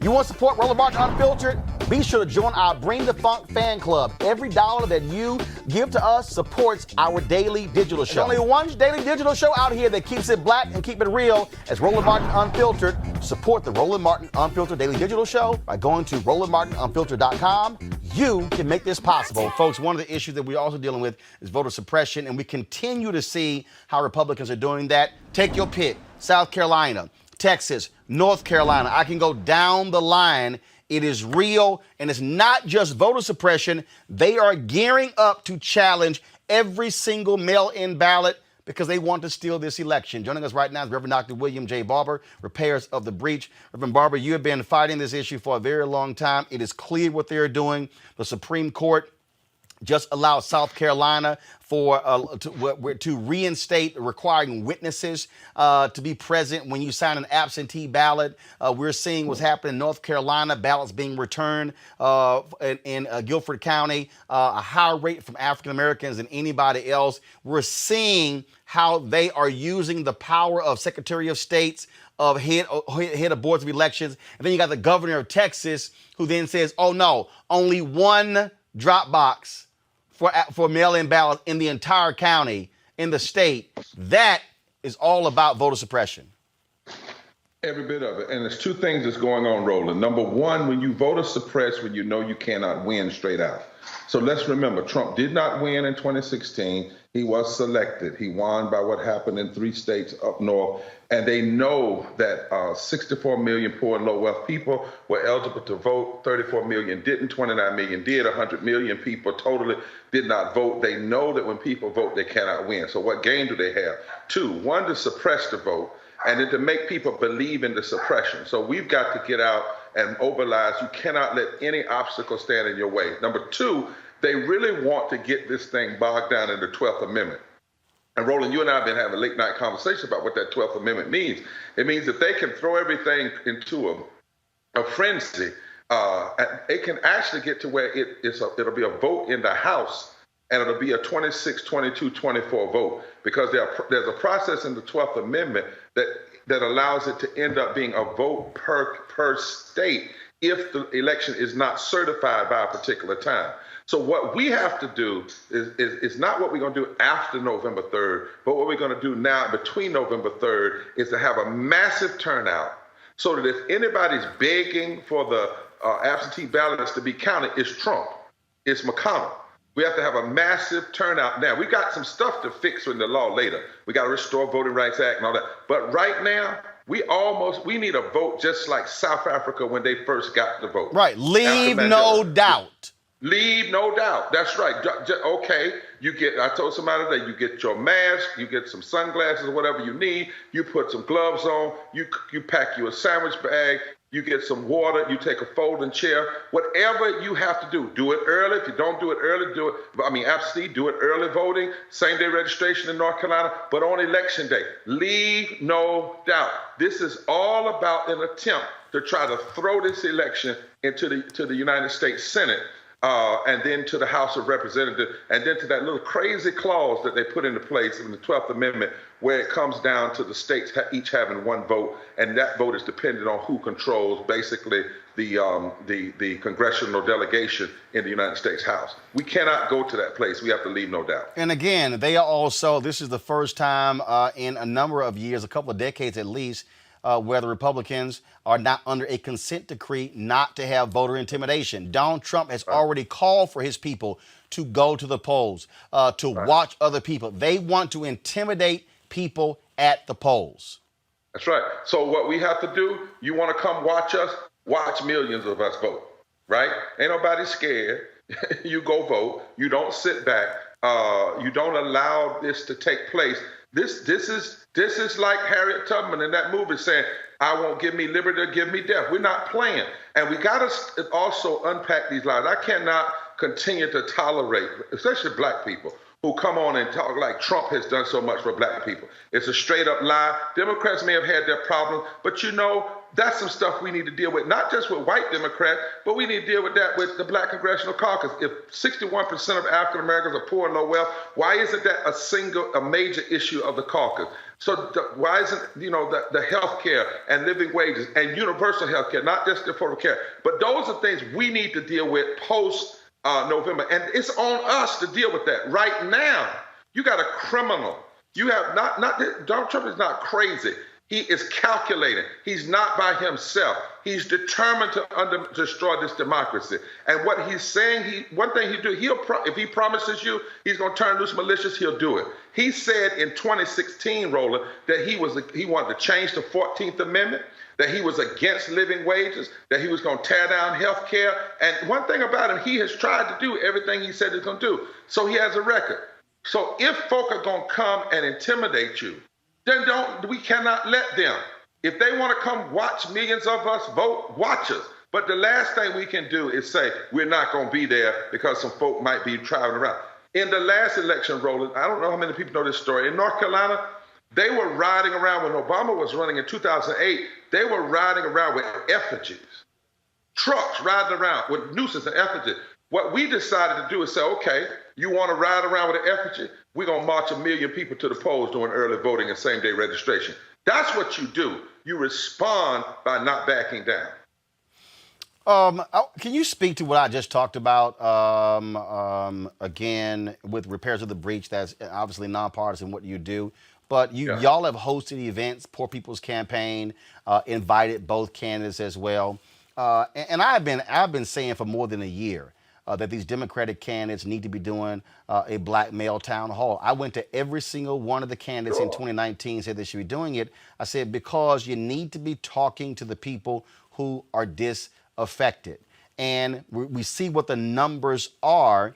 You want to support Roland Martin Unfiltered? Be sure to join our Bring the Funk fan club. Every dollar that you give to us supports our daily digital show. There's only one daily digital show out here that keeps it black and keep it real as Roland Martin Unfiltered. Support the Roland Martin Unfiltered daily digital show by going to RolandMartinUnfiltered.com. You can make this possible. Folks, one of the issues that we're also dealing with is voter suppression, and we continue to see how Republicans are doing that. Take your pick. South Carolina, Texas, North Carolina. I can go down the line. It is real, and it's not just voter suppression. They are gearing up to challenge every single mail-in ballot because they want to steal this election. Joining us right now is Reverend Dr. William J. Barber, Repairs of the Breach. Reverend Barber, you have been fighting this issue for a very long time. It is clear what they're doing. The Supreme Court just allowed South Carolina to reinstate requiring witnesses to be present when you sign an absentee ballot. We're seeing what's happening in North Carolina, ballots being returned in Guilford County, a higher rate from African Americans than anybody else. We're seeing how they are using the power of Secretary of States, of head of boards of elections. And then you got the governor of Texas who then says, oh no, only one drop box for mail-in ballots in the entire county, in the state. That is all about voter suppression. Every bit of it. And there's two things that's going on, Roland. Number one, when you voter suppress, when you know you cannot win straight out. So let's remember, Trump did not win in 2016. He was selected. He won by what happened in 3 states up north. And they know that 64 million poor and low wealth people were eligible to vote. 34 million didn't, 29 million did, 100 million people totally did not vote. They know that when people vote, they cannot win. So what game do they have? 2, 1, to suppress the vote, and then to make people believe in the suppression. So we've got to get out and mobilize. You cannot let any obstacle stand in your way. Number 2, they really want to get this thing bogged down in the 12th Amendment. And Roland, you and I have been having a late night conversation about what that 12th Amendment means. It means that they can throw everything into a frenzy. It can actually get to where it'll be a vote in the House, and it'll be a 26, 22, 24 vote, because there's a process in the 12th Amendment that allows it to end up being a vote per state if the election is not certified by a particular time. So what we have to do is not what we're going to do after November 3rd, but what we're going to do now between November 3rd is to have a massive turnout so that if anybody's begging for the absentee ballots to be counted, it's Trump, it's McConnell. We have to have a massive turnout now. We got some stuff to fix in the law later. We got to restore Voting Rights Act and all that. But right now, we need a vote just like South Africa when they first got the vote. Right. Leave no doubt. Leave no doubt. That's right. Okay, I told somebody that you get your mask, you get some sunglasses or whatever you need, you put some gloves on, you pack you a sandwich bag, you get some water, you take a folding chair, whatever you have to do it early. If you don't do it early, absentee, do it early voting, same day registration in North Carolina, but on election day, leave no doubt. This is all about an attempt to try to throw this election into the United States Senate. And then to the House of Representatives, and then to that little crazy clause that they put into place in the 12th Amendment, where it comes down to the states each having one vote, and that vote is dependent on who controls basically the congressional delegation in the United States House. We cannot go to that place. We have to leave no doubt. And again, they are also, this is the first time in a number of years, a couple of decades at least, where the Republicans are not under a consent decree not to have voter intimidation. Donald Trump has already called for his people to go to the polls, to watch other people. They want to intimidate people at the polls. That's right. So what we have to do, you want to come watch us, watch millions of us vote, right? Ain't nobody scared. You go vote. You don't sit back. You don't allow this to take place. This is like Harriet Tubman in that movie saying, I won't give me liberty or give me death. We're not playing. And we got to also unpack these lies. I cannot continue to tolerate, especially black people, who come on and talk like Trump has done so much for black people. It's a straight up lie. Democrats may have had their problems, but you know, that's some stuff we need to deal with, not just with white Democrats, but we need to deal with that with the Black Congressional Caucus. If 61% of African Americans are poor and low wealth, why isn't that a major issue of the caucus? So why isn't, the health care and living wages and universal health care, not just the affordable care, but those are things we need to deal with post November. And it's on us to deal with that. Right now, you got a criminal. You have Donald Trump is not crazy. He is calculating. He's not by himself. He's determined to destroy this democracy. And what he's saying, one thing he'll do, if he promises you he's going to turn loose militias, he'll do it. He said in 2016, Roland, that he wanted to change the 14th Amendment, that he was against living wages, that he was going to tear down health care. And one thing about him, he has tried to do everything he said he's going to do. So he has a record. So if folk are going to come and intimidate you, then we cannot let them. If they want to come watch millions of us vote, watch us. But the last thing we can do is say we're not going to be there because some folk might be traveling around. In the last election, Roland, I don't know how many people know this story. In North Carolina, they were riding around when Obama was running in 2008. They were riding around with effigies, trucks riding around with nooses and effigies. What we decided to do is say, okay, you want to ride around with an effigy? We're going to march 1 million people to the polls during early voting and same-day registration. That's what you do. You respond by not backing down. Can you speak to what I just talked about, again, with repairs of the breach? That's obviously nonpartisan, what you do. But y'all have hosted events, Poor People's Campaign, invited both candidates as well. And I've been saying for more than a year that these Democratic candidates need to be doing a black male town hall. I went to every single one of the candidates in 2019, said they should be doing it. I said, because you need to be talking to the people who are disaffected. And we see what the numbers are.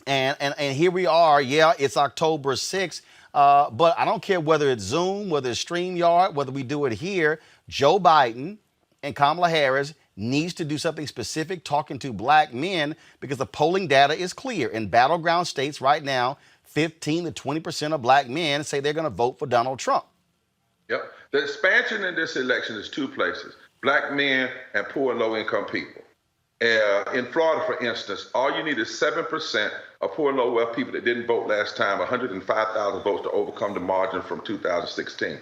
And here we are. Yeah, it's October 6th. But I don't care whether it's Zoom, whether it's StreamYard, whether we do it here. Joe Biden and Kamala Harris needs to do something specific talking to black men, because the polling data is clear. In battleground states right now, 15 to 20% of black men say they're going to vote for Donald Trump. Yep. The expansion in this election is two places: black men and poor and low-income people. In Florida, for instance, all you need is 7% of poor and low-wealth people that didn't vote last time, 105,000 votes to overcome the margin from 2016.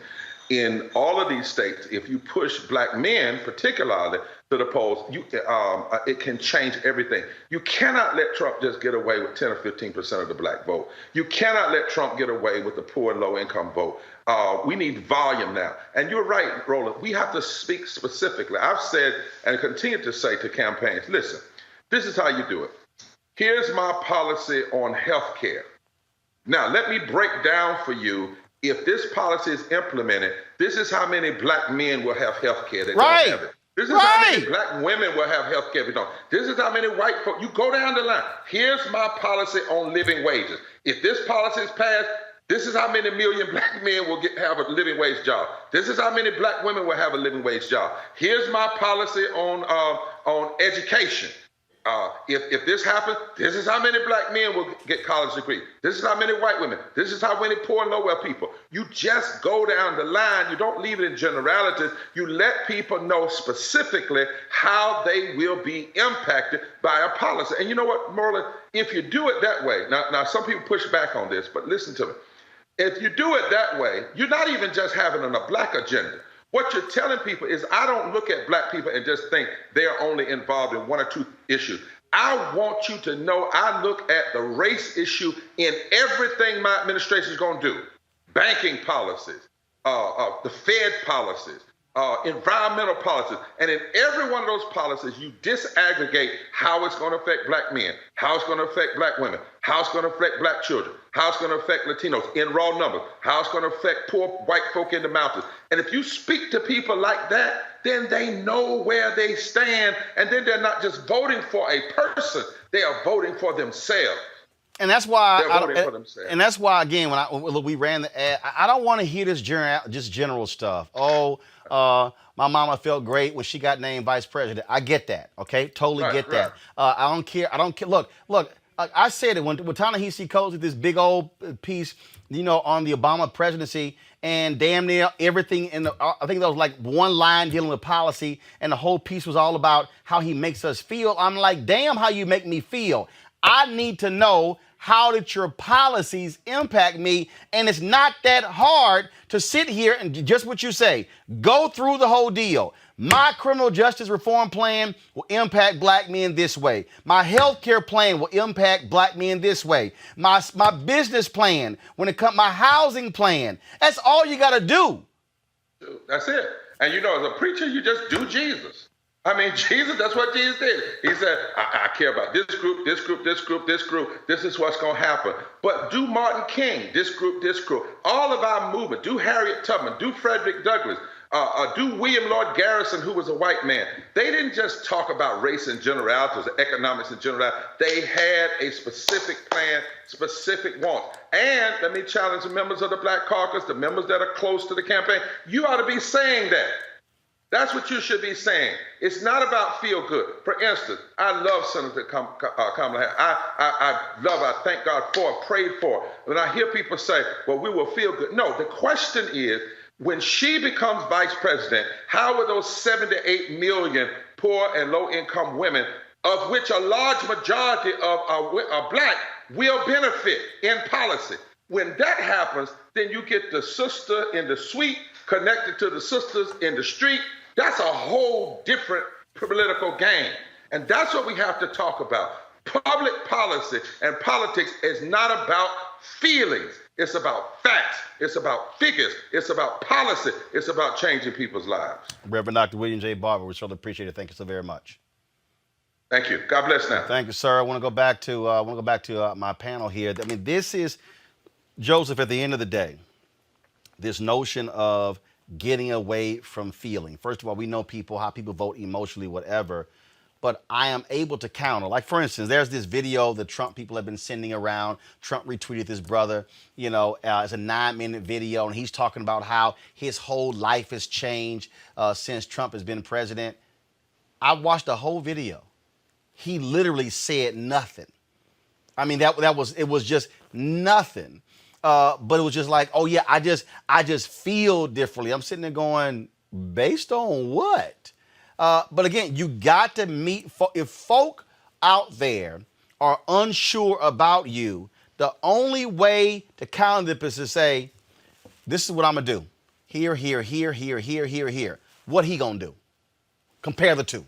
In all of these states, if you push black men, particularly, to the polls, it can change everything. You cannot let Trump just get away with 10 or 15% of the black vote. You cannot let Trump get away with the poor and low-income vote. We need volume now. And you're right, Roland. We have to speak specifically. I've said and continue to say to campaigns, listen, this is how you do it. Here's my policy on health care. Now, let me break down for you. If this policy is implemented, this is how many black men will have health care that don't have it. This is how many black women will have health care if they don't. This is how many white folks. You go down the line. Here's my policy on living wages. If this policy is passed, this is how many million black men will have a living wage job. This is how many black women will have a living wage job. Here's my policy on education. If this happens, this is how many black men will get college degrees. This is how many white women. This is how many poor and low-wealth people. You just go down the line. You don't leave it in generalities. You let people know specifically how they will be impacted by a policy. And you know what, Merlin? If you do it that way, now some people push back on this, but listen to me. If you do it that way, you're not even just having a black agenda. What you're telling people is, I don't look at black people and just think they're only involved in one or two issues. I want you to know I look at the race issue in everything my administration is going to do. Banking policies, the Fed policies, environmental policies. And in every one of those policies, you disaggregate how it's going to affect black men, how it's going to affect black women, how it's going to affect black children, how it's going to affect Latinos in raw numbers, how it's going to affect poor white folk in the mountains. And if you speak to people like that, then they know where they stand. And then they're not just voting for a person, they are voting for themselves. And that's why, and that's why, again, when we ran the ad, I don't want to hear this just general stuff. My mama felt great when she got named vice president. I get that, okay? Totally get that. I don't care. Look, I said it when Ta-Nehisi Coates did this big old piece, on the Obama presidency, and damn near everything in the, I think there was like one line dealing with policy, and the whole piece was all about how he makes us feel. I'm like, damn, how you make me feel. I need to know, how did your policies impact me? And it's not that hard to sit here and just what you say, go through the whole deal. My criminal justice reform plan will impact black men this way. My health care plan will impact black men this way. My business plan, when it comes, my housing plan. That's all you got to do. That's it. And you know, as a preacher, you just do Jesus. I mean, Jesus, that's what Jesus did. He said, I care about this group, this group, this group, this group. This is what's going to happen. But do Martin King, this group, this group. All of our movement. Do Harriet Tubman. Do Frederick Douglass. Do William Lloyd Garrison, who was a white man. They didn't just talk about race in generalities or economics in generalities. They had a specific plan, specific wants. And let me challenge the members of the Black Caucus, the members that are close to the campaign. You ought to be saying that. That's what you should be saying. It's not about feel good. For instance, I love Senator Kamala Harris. I thank God for her, prayed for her. When I hear people say, well, we will feel good. No, the question is, when she becomes vice president, how will those 7 to 8 million poor and low-income women, of which a large majority of are black, will benefit in policy? When that happens, then you get the sister in the suite connected to the sisters in the street. That's a whole different political game. And that's what we have to talk about. Public policy and politics is not about feelings. It's about facts. It's about figures. It's about policy. It's about changing people's lives. Reverend Dr. William J. Barber, we certainly appreciate it. Thank you so very much. Thank you. God bless now. Thank you, sir. I want to go back to my panel here. I mean, this is, Joseph, at the end of the day, this notion of getting away from feeling. First of all, we know how people vote emotionally, whatever, but I am able to counter. Like, for instance, there's this video that Trump people have been sending around. Trump retweeted his brother, it's a 9-minute video, and he's talking about how his whole life has changed since Trump has been president. I watched the whole video. He literally said nothing. I mean, it was just nothing. But it was just like, oh yeah, I just feel differently. I'm sitting there going, based on what? But again, you got to meet, if folk out there are unsure about you, the only way to counter this is to say, this is what I'm gonna do. Here, here, here, here, here, here, here. What he gonna do? Compare the two.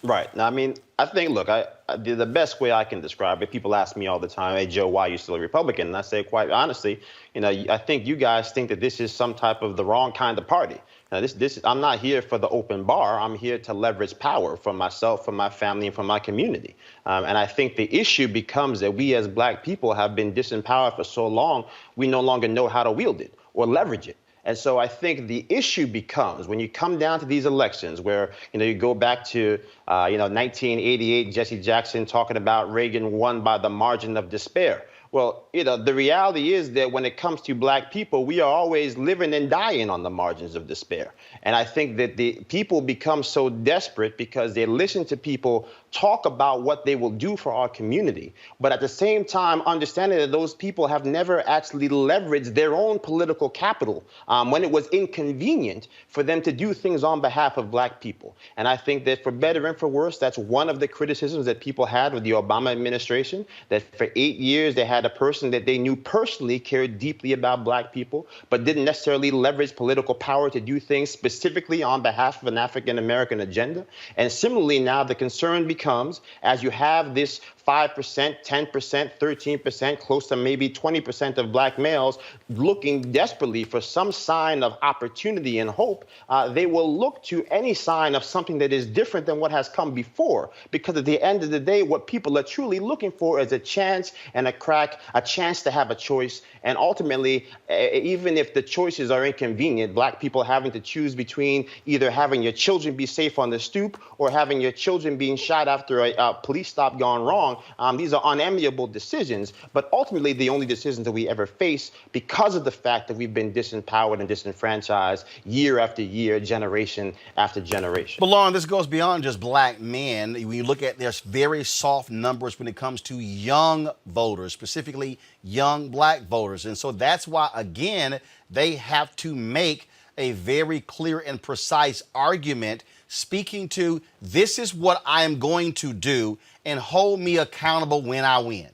Right. Now, I mean, I think, look, the best way I can describe it, people ask me all the time, hey, Joe, why are you still a Republican? And I say, quite honestly, I think you guys think that this is some type of the wrong kind of party. Now, I'm not here for the open bar. I'm here to leverage power for myself, for my family, and for my community. And I think the issue becomes that we as black people have been disempowered for so long, we no longer know how to wield it or leverage it. And so I think the issue becomes when you come down to these elections where, you go back to, 1988, Jesse Jackson talking about Reagan won by the margin of despair. Well, the reality is that when it comes to black people, we are always living and dying on the margins of despair. And I think that the people become so desperate because they listen to people talk about what they will do for our community, but at the same time, understanding that those people have never actually leveraged their own political capital when it was inconvenient for them to do things on behalf of black people. And I think that for better and for worse, that's one of the criticisms that people had with the Obama administration, that for 8 years they had a person that they knew personally cared deeply about black people, but didn't necessarily leverage political power to do things specifically on behalf of an African-American agenda. And similarly, now the concern becomes, as you have this 5%, 10%, 13%, close to maybe 20% of black males looking desperately for some sign of opportunity and hope, they will look to any sign of something that is different than what has come before. Because at the end of the day, what people are truly looking for is a chance and a crack, a chance to have a choice. And ultimately, even if the choices are inconvenient, black people having to choose between either having your children be safe on the stoop or having your children being shot after a police stop gone wrong, these are unenviable decisions, but ultimately the only decisions that we ever face because of the fact that we've been disempowered and disenfranchised year after year, generation after generation. But Lauren, this goes beyond just black men. When you look at, there's very soft numbers when it comes to young voters, specifically specifically young black voters. And so that's why, again, they have to make a very clear and precise argument speaking to this is what I am going to do and hold me accountable when I win.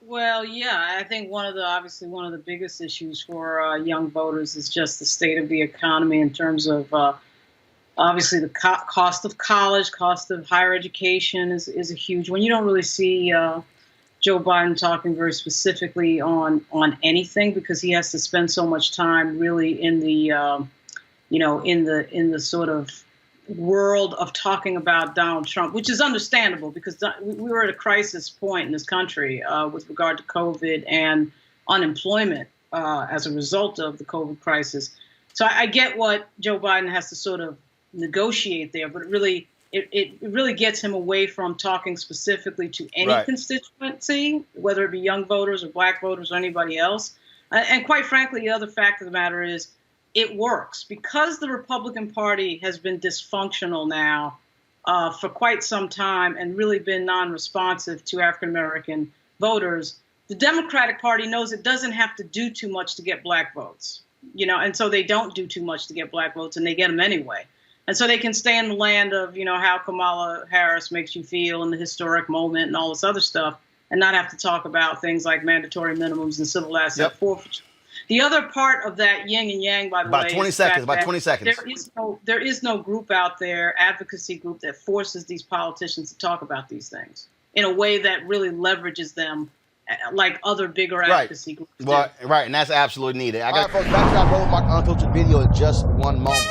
Well, yeah, I think obviously one of the biggest issues for young voters is just the state of the economy in terms of obviously the cost of college, cost of higher education is a huge one. You don't really see Joe Biden talking very specifically on anything because he has to spend so much time really in the in the sort of world of talking about Donald Trump, which is understandable because we were at a crisis point in this country with regard to COVID and unemployment as a result of the COVID crisis. So I get what Joe Biden has to sort of negotiate there, but it really gets him away from talking specifically to any constituency, whether it be young voters or black voters or anybody else. And quite frankly, the other fact of the matter is it works because the Republican Party has been dysfunctional now for quite some time and really been non-responsive to African-American voters. The Democratic Party knows it doesn't have to do too much to get black votes, and so they don't do too much to get black votes and they get them anyway. And so they can stay in the land of, how Kamala Harris makes you feel in the historic moment and all this other stuff and not have to talk about things like mandatory minimums and civil asset forfeiture. The other part of that yin and yang, by the way, about 20 seconds. There is no group out there, advocacy group, that forces these politicians to talk about these things in a way that really leverages them like other bigger advocacy groups do. Right, and that's absolutely needed. All right, folks, back to our Roland Martin Unfiltered video in just one moment.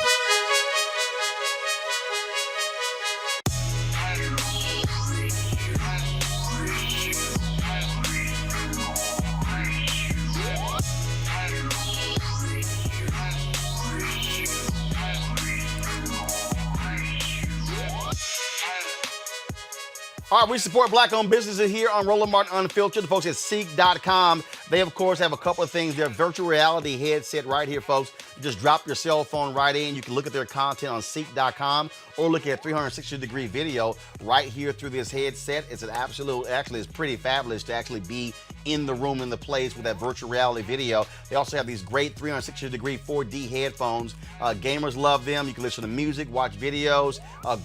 All right, we support black-owned businesses here on Roland Martin Unfiltered. The folks at Ceek.com, they, of course, have a couple of things. Their virtual reality headset right here, folks. You just drop your cell phone right in. You can look at their content on Ceek.com or look at 360-degree video right here through this headset. It's it's pretty fabulous to actually be in the room, in the place with that virtual reality video. They also have these great 360-degree 4D headphones. Gamers love them. You can listen to music, watch videos,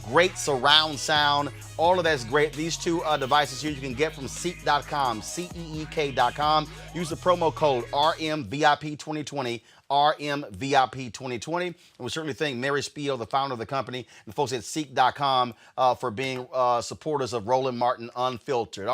great surround sound. All of that's great. These two devices here you can get from Ceek.com, Ceek.com. Use the promo code RMVIP2020, RMVIP2020. And we certainly thank Mary Spiel, the founder of the company, and folks at Ceek.com for being supporters of Roland Martin Unfiltered.